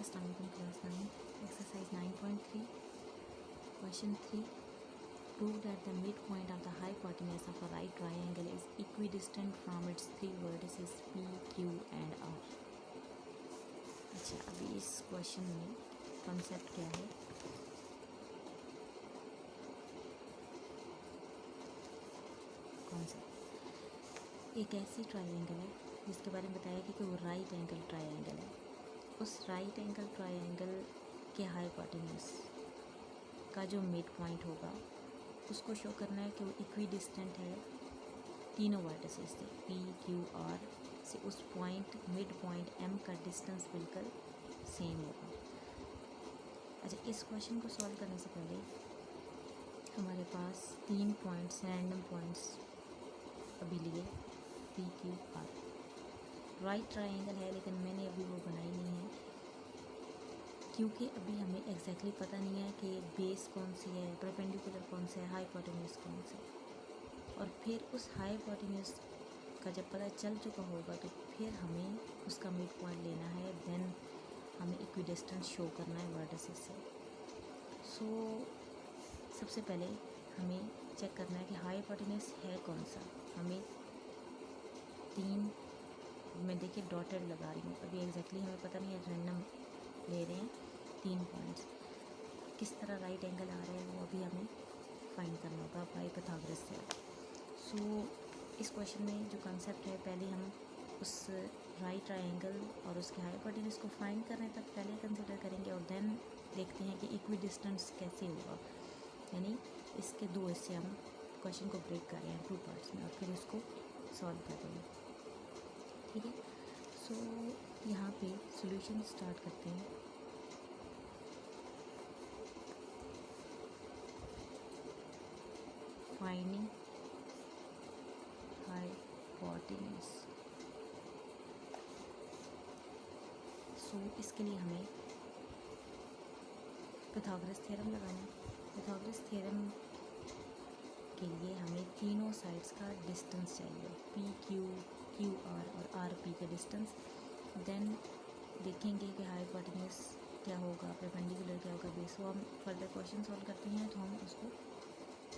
Assalamualaikum class 9 exercise 9.3 question 3 prove that the midpoint of the hypotenuse of a right triangle is equidistant from its three vertices P, Q and R। अच्छा, अभी इस question में concept क्या है? Concept एक ऐसी triangle है जिसके बारे में बताया कि वो राइट एंगल ट्राइंगल है। उस राइट एंगल ट्राइंगल के हाइपोटेन्यूज का जो मिड पॉइंट होगा उसको शो करना है कि वो इक्विडिस्टेंट है तीनों वर्टिसेस से पी क्यू आर से। उस पॉइंट मिड पॉइंट एम का डिस्टेंस बिल्कुल सेम होगा। अच्छा, इस क्वेश्चन को सॉल्व करने से पहले हमारे पास 3 पॉइंट्स रैंडम पॉइंट्स अभी लिए P Q R. Right triangle है लेकिन मैंने अभी वो बनाई नहीं है क्योंकि अभी हमें एग्जैक्टली पता नहीं है कि बेस कौन सी है, परपेंडिकुलर कौन सा है, हाइपोटेन्यूज कौन सा है। और फिर उस हाइपोटेन्यूज का जब पता चल चुका होगा तो फिर हमें उसका मिड पॉइंट लेना है, देन हमें इक्विडिस्टेंस शो करना है वर्टिसेस से। सो सबसे पहले हमें चेक करना है कि हाइपोटेन्यूज है कौन सा। हमें 3 मैं देखिए डॉटेड लगा रही हूँ, अभी एग्जैक्टली हमें पता नहीं है, रैंडम ले रहे हैं 3 पॉइंट्स। किस तरह राइट एंगल आ रहा है वो अभी हमें फाइंड करना होगा बाय पाइथागोरस थ्योरम। सो इस क्वेश्चन में जो कॉन्सेप्ट है, पहले हम उस राइट ट्राइंगल और उसके हाइपोटेन्यूज को फाइंड करने तक पहले कंसिडर करेंगे और देन देखते हैं कि इक्विडिस्टेंस कैसे होगा। यानी इसके 2 हिस्से हम क्वेश्चन को ब्रेक कर रहे हैं 2 पार्ट्स में और फिर इसको सॉल्व कर रहे हैं। ठीक है, सो यहाँ पे सॉल्यूशन स्टार्ट करते हैं। Finding hypotenuse. सो इसके लिए हमें पाइथागोरस थ्योरम लगाना है। पाइथागोरस थ्योरम के लिए हमें तीनों साइड्स का डिस्टेंस चाहिए, पी क्यू क्यू आर और आर पी का डिस्टेंस। देन देखेंगे कि हाइपोटेन्यूज क्या होगा, परपेंडिकुलर क्या होगा, बेस। वो हम फर्दर क्वेश्चन सॉल्व करते हैं तो हम उसको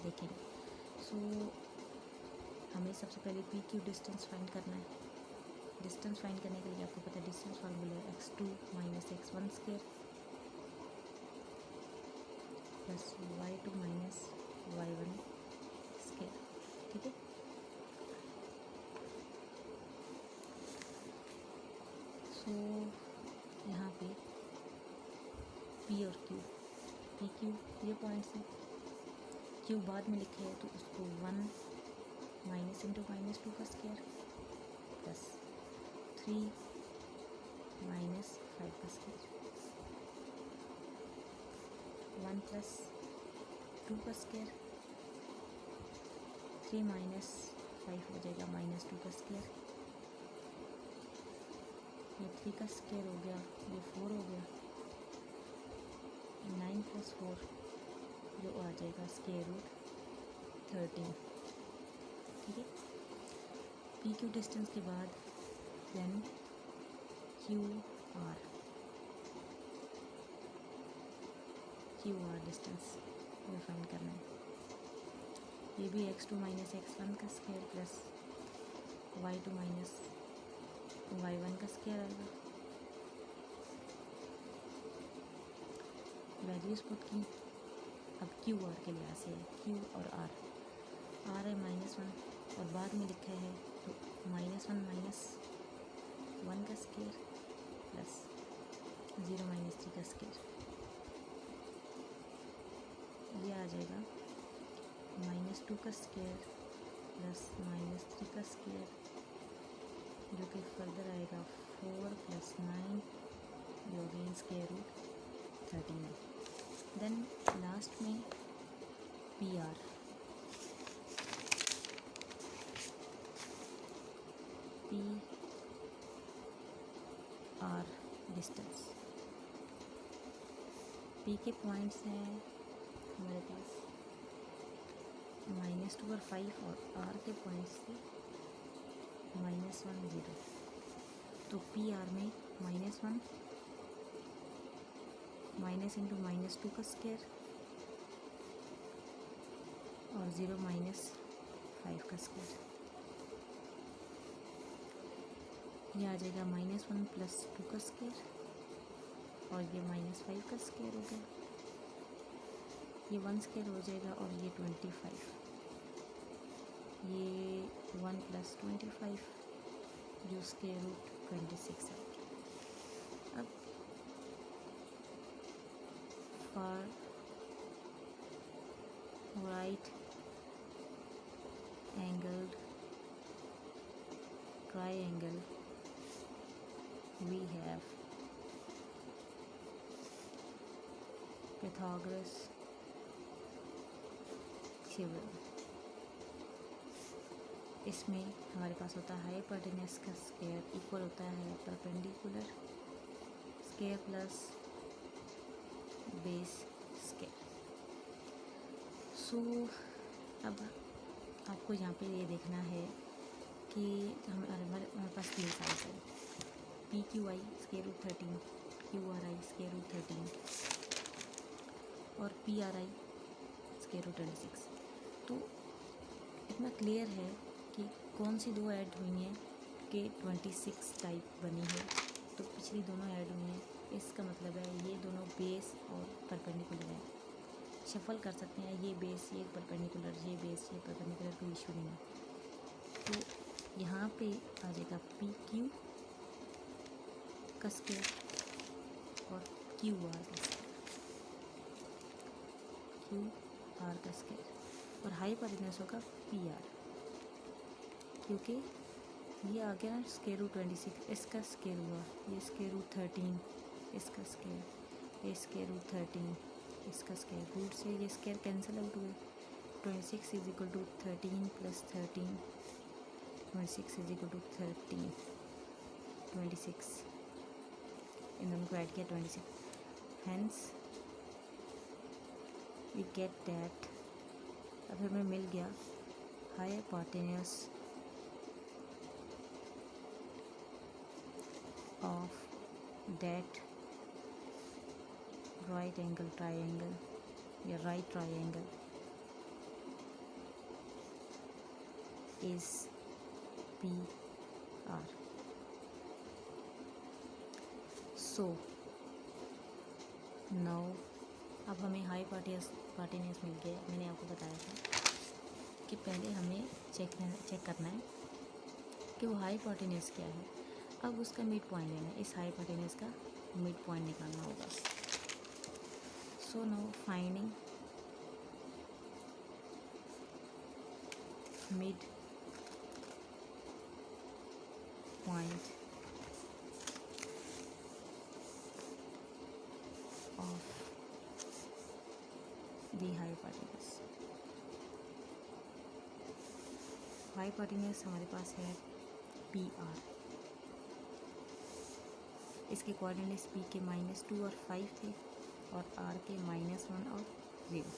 देखेंगे। सो हमें सबसे पहले पी क्यू डिस्टेंस फाइंड करना है। डिस्टेंस फाइंड करने के लिए आपको पता है डिस्टेंस फार्मूला है x2 minus x1 square plus y2 minus y1 square. ठीक है, सो यहाँ पे P और Q, पी क्यू ये पॉइंट्स हैं। Q बाद में लिखे है तो उसको 1 माइनस इंटू माइनस 2 का स्क्वायर प्लस 3 माइनस 5 का स्क्वायर, 1 प्लस 2 का स्क्वायर, 3 माइनस 5 हो जाएगा माइनस 2 का स्क्वायर। ये 3 का स्क्वायर हो गया, ये 4 हो गया, 9 प्लस 4 जो आ जाएगा स्क्वायर रूट 13। ठीक है, पी क्यू डिस्टेंस के बाद देन क्यू आर डिस्टेंस वो फाइंड करना है। ये भी x2 माइनस x1 का square plus y2 minus y1 का स्क्वायर आएगा। वैल्यूज पुट की। अब क्यू आर के लिहाज से क्यू और आर है -1 और बाद में लिखा है तो -1 माइनस 1 का स्क्वायर प्लस 0 माइनस 3 का स्क्वायर। ये आ जाएगा -2 का स्क्वायर प्लस -3 का स्क्वायर जो कि फर्दर आएगा 4 प्लस 9 जो अगेन स्क्वायर रूट 13 है। देन लास्ट में पी आर डिस्टेंस। पी के पॉइंट्स हैं हमारे पास -2 और 5 और आर के पॉइंट्स थे -1 0। तो पी आर में -1 माइनस इंटू माइनस 2 का स्क्वायर और 0 माइनस 5 का स्क्वायर। ये आ जाएगा -1 प्लस 2 का स्क्वायर और ये -5 का स्क्वायर हो गया। ये 1 स्क्वायर हो जाएगा और ये 25, ये 1 प्लस 25 जो स्क्वायर रूट 26 है। अब for right angled triangle we have Pythagoras theorem। इसमें हमारे पास होता है हाइपोटेन्यूस का स्क्वायर इक्वल होता है perpendicular square plus base square. So अब आपको यहाँ पे ये देखना है कि हमारे पास तीन साइड है, P Q I square root 13, Q R I square root 13 और P R I square root 26। तो इतना क्लियर है कि कौन सी दो ऐड हुई हैं कि 26 टाइप बनी है, तो पिछली दोनों ऐड हुई हैं। इसका मतलब है ये दोनों बेस और परपेंडिकुलर हैं। शफल कर सकते हैं, ये बेस ये परपेंडिकुलर, ये बेस ये परपेंडिकुलर, कोई इशू नहीं है। तो यहाँ पे आ जाएगा पी क्यू का स्क्वायर और क्यू आर का स्क्वायर, क्यू आर का स्क्वायर और हाइपोटेन्यूस होगा पी आर, क्योंकि ये आ गया ना स्क्वायर रूट 26, इसका स्क्वायर हुआ, ये स्क्वायर रूट 13 इसका स्क्वायर, ये स्क्वायर रूट 13 इसका स्क्वायर, रूट से ये स्क्वायर कैंसिल आउट हुए। 26 is equal to 13 plus 13, 26 is equal to 13, 26 इन दोनों को ऐड किया 26, हैंस वी गेट दैट। अब हमें मिल गया hypotenuse of that right angle triangle या right triangle is P R. So now अब हमें हाइपोटेन्यूस मिल गया। मैंने आपको बताया था कि पहले हमें चेक करना है कि वो हाइपोटेन्यूस क्या है। अब उसका मिड पॉइंट लेना है, इस हाइपोटेन्यूस का मिड पॉइंट निकालना होगा। So now finding mid point of the hypotenuse. Hypotenuse हमारे पास है पी आर। इसके कोऑर्डिनेट्स पी के -2 और 5 थे और आर के -1 और 0।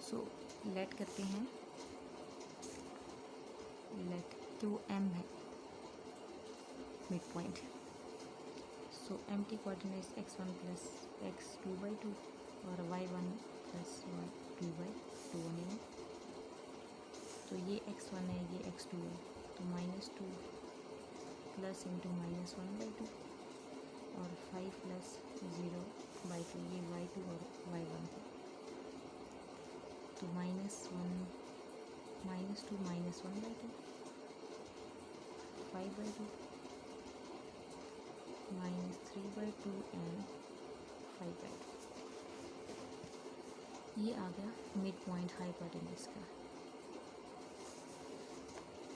सो लेट करते हैं, लेट जो एम है मिड पॉइंट। सो एम के कोऑर्डिनेट्स x1 प्लस x2/2 और y1 प्लस y2/2 बनेंगे। तो ये x1 है, ये x2 है, तो -2 प्लस इंटू -1/2 और 5 प्लस 0/2, ये y2 और y1 है। तो -1 -2 -1/2 5/2 -3/2 एंड 5/2। ये आ गया मिड पॉइंट हाइपोटेन्यूस का।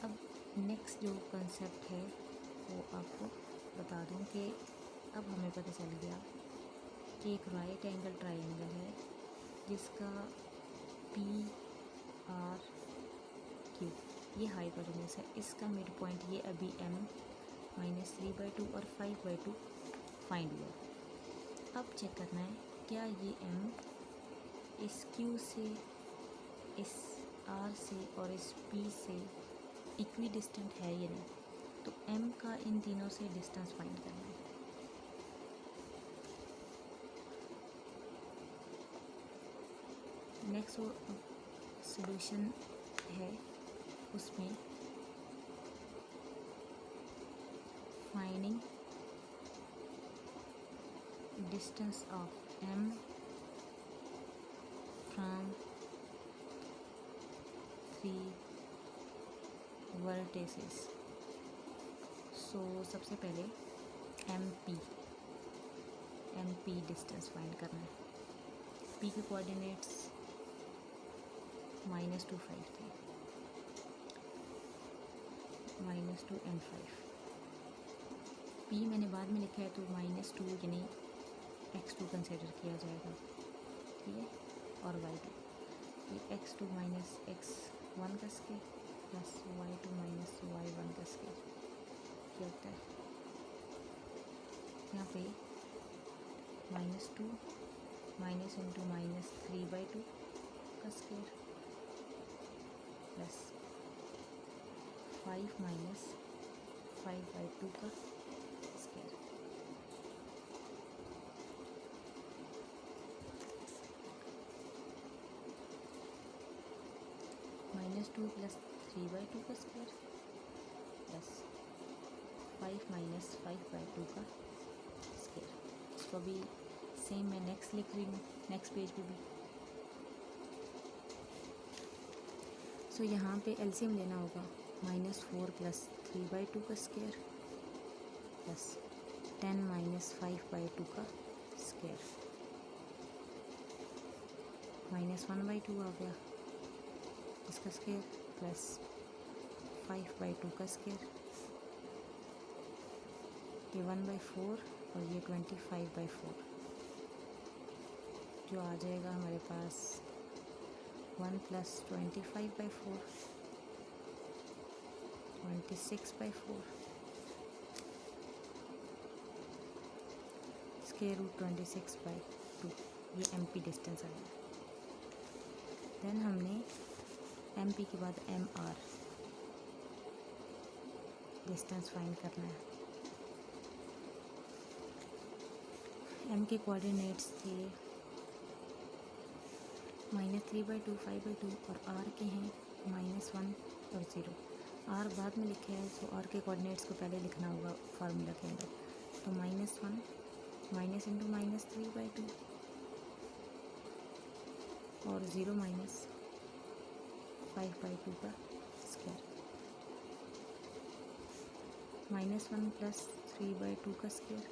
अब नेक्स्ट जो कंसेप्ट है वो आपको बता दूं कि अब हमें पता चल गया कि एक राइट एंगल ट्राइंगल है जिसका पी आर क्यू ये हाइपोटेन्यूस है। इसका मिड पॉइंट ये अभी m -3/2 और 5/2 फाइंड हुआ। अब चेक करना है क्या ये m इस q से, इस r से और इस p से इक्वी डिस्टेंट है या नहीं। तो m का इन तीनों से डिस्टेंस फाइंड करना है। नेक्स्ट सॉल्यूशन है, उसमें finding distance of m from 3 vertices. So सबसे पहले एम पी डिस्टेंस फाइंड करना है। पी के कोऑर्डिनेट्स -2 5 थे, -2 and 5। पी मैंने बाद में लिखा है तो -2 यानी x2 कंसिडर किया जाएगा, ठीक है, और y2 ये x2 माइनस x1 का square plus y2 minus y1 का स्केयर क्या होता है। यहाँ पे -2 माइनस इंटू -3/2 का स्केयर प्लस 5 माइनस 5/2 का स्केयर। -2 प्लस 3/2 का स्क्वायर प्लस 5 माइनस 5/2 का स्क्वायर। इसको भी सेम मैं नेक्स्ट लिख रही हूँ, नेक्स्ट पेज पे भी। सो यहाँ पे एलसीएम लेना होगा, -4 प्लस 3/2 का स्क्वायर प्लस 10 माइनस 5/2 का स्क्वायर, -1/2 आ गया इसका स्क्वायर प्लस 5/2 का स्क्वायर, ये 1/4 और ये 25/4 जो आ जाएगा हमारे पास 1 प्लस 25/4 26/4 स्क्वायर रूट 26/2। ये एमपी डिस्टेंस आ गया। देन हमने एमपी के बाद एमआर डिस्टेंस फाइंड करना है। एम के कोऑर्डिनेट्स थे -3/2 5/2 और आर के हैं -1 और 0। आर बाद में लिखे हैं, तो आर के कोऑर्डिनेट्स को पहले लिखना होगा फार्मूला के अंदर। तो -1 माइनस इंटू -3/2 और 0 माइनस 5/2 का स्क्वायर, -1 प्लस 3/2 का स्क्वायर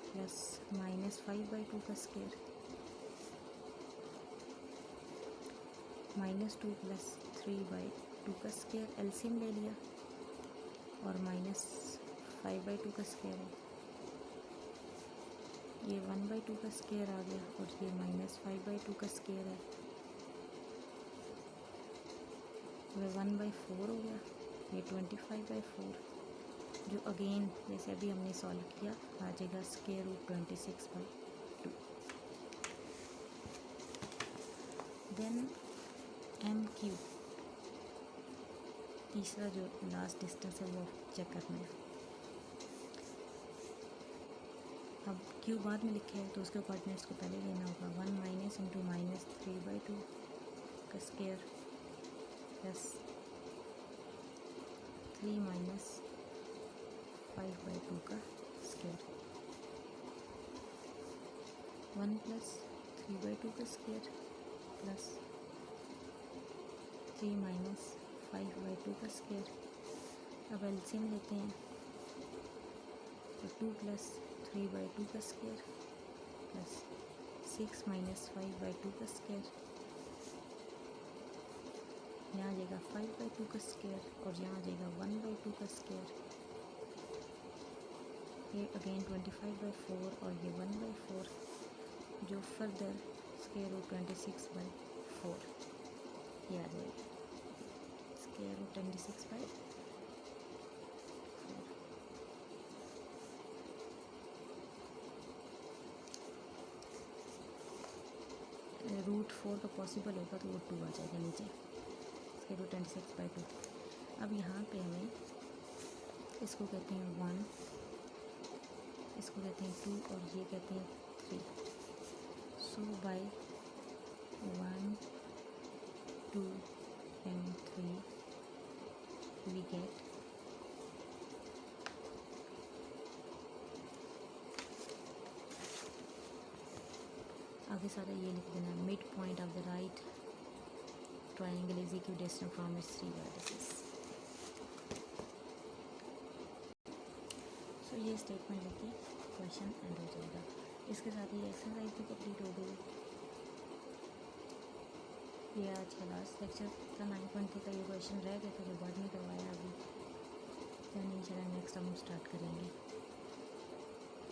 प्लस -5/2 का स्क्वायर, -2 प्लस 3/2 का स्क्वायर एलसीएम ले लिया और -5/2 का स्क्वायर है, ये 1/2 का स्क्वायर आ गया और ये -5/2 का स्क्वायर है, वह 1/4 हो गया, ये 25/4 जो अगेन जैसे अभी हमने सॉल्व किया आ जाएगा square root 26/2। Then M Q तीसरा जो लास्ट डिस्टेंस है वो चेक करना है। अब क्यू बाद में लिखे हैं तो उसके कोऑर्डिनेट्स को पहले लेना होगा। 1 माइनस इंटू -3/2 का स्क्वायर प्लस 3 माइनस 5/2 का स्क्वायर, 1 प्लस 3/2 का स्क्वायर प्लस 3 माइनस 5/2 का स्क्वायर। अब एलसीएम लेते हैं तो 2 प्लस 3/2 का स्क्वायर प्लस 6 माइनस 5/2 का स्क्वायर, यहाँ आ जाएगा 5/2 का स्क्वायर और यहाँ आ जाएगा 1/2 का स्क्वायर, ये अगेन 25/4 और ये 1/4 जो फर्दर स्क्वायर रूट 26/4 ये आ जाएगा स्क्वायर रूट 26/4। रूट 4 का पॉसिबल होगा तो वो 2 आ जाएगा नीचे, स्क्वायर रूट 26/2। अब यहाँ पे हमें इसको कहते हैं 1, इसको कहते हैं 2 और ये कहते हैं 3। सो बाय 1, 2 and 3 we get आगे सारा ये लिख देना, mid point of the right triangle is equidistant from its 3 vertices. So ये स्टेटमेंट लिखिए, क्वेश्चन एंड हो जाएगा। इसके साथ ही एक्सरसाइज भी कंप्लीट हो गई। ये आज का लास्ट लेक्चर था 9.3 का। ये क्वेश्चन रह गया था जो बाद में करवाया अभी, यानी इंशाल्लाह नेक्स्ट हम स्टार्ट करेंगे।